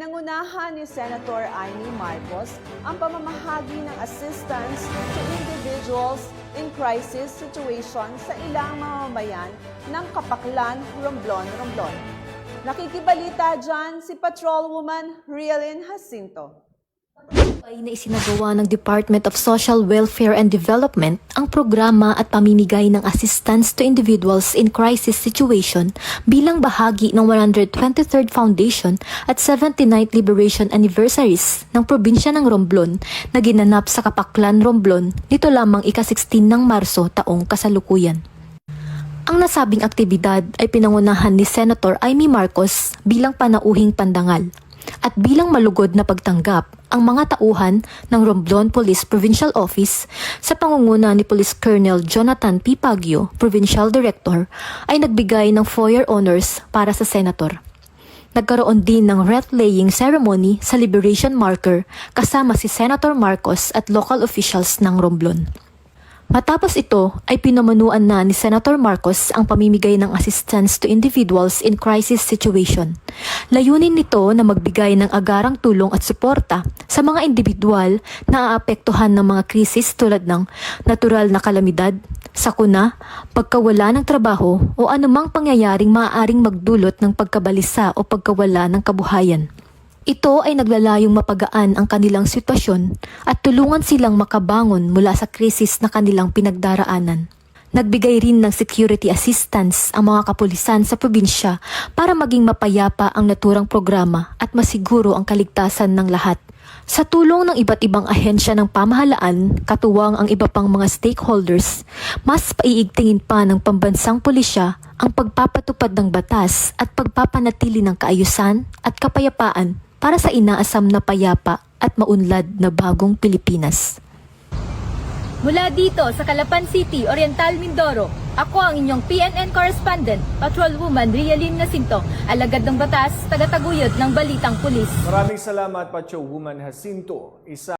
Nangunahan ni Senator Amy Marcos ang pamamahagi ng assistance to individuals in crisis situation sa ilang mamamayan ng Kapaklan, Romblon. Nakikibalita dyan si Patrolwoman Rialyn Jacinto. Ay na isinagawa ng Department of Social Welfare and Development ang programa at pamimigay ng assistance to individuals in crisis situation bilang bahagi ng 123rd Foundation at 79th Liberation Anniversaries ng probinsya ng Romblon na ginanap sa Kapaklan, Romblon nito lamang ika-16 ng Marso taong kasalukuyan. Ang nasabing aktibidad ay pinangunahan ni Senator Amy Marcos bilang panauhing pandangal at bilang malugod na pagtanggap ang mga tauhan ng Romblon Police Provincial Office sa pangunguna ni Police Colonel Jonathan P. Pagio, Provincial Director, ay nagbigay ng foyer honors para sa Senator. Nagkaroon din ng wreath-laying ceremony sa Liberation Marker kasama si Senator Marcos at local officials ng Romblon. Matapos ito ay pinamanuan na ni Senator Marcos ang pamimigay ng assistance to individuals in crisis situation. Layunin nito na magbigay ng agarang tulong at suporta sa mga individual na aapektuhan ng mga krisis tulad ng natural na kalamidad, sakuna, pagkawala ng trabaho o anumang pangyayaring maaaring magdulot ng pagkabalisa o pagkawala ng kabuhayan. Ito ay naglalayong mapagaan ang kanilang sitwasyon at tulungan silang makabangon mula sa krisis na kanilang pinagdaraanan. Nagbigay rin ng security assistance ang mga kapulisan sa probinsya para maging mapayapa ang naturang programa at masiguro ang kaligtasan ng lahat. Sa tulong ng iba't ibang ahensya ng pamahalaan, katuwang ang iba pang mga stakeholders, mas paiigtingin pa ng pambansang pulisya ang pagpapatupad ng batas at pagpapanatili ng kaayusan at kapayapaan para sa inaasam na payapa at maunlad na bagong Pilipinas. Mula dito sa Calapan City, Oriental Mindoro, ako ang inyong PNN correspondent, Patrolwoman Rialyn Jacinto, alagad ng batas, tagataguyod ng Balitang Pulis. Maraming salamat, Patrolwoman Jacinto.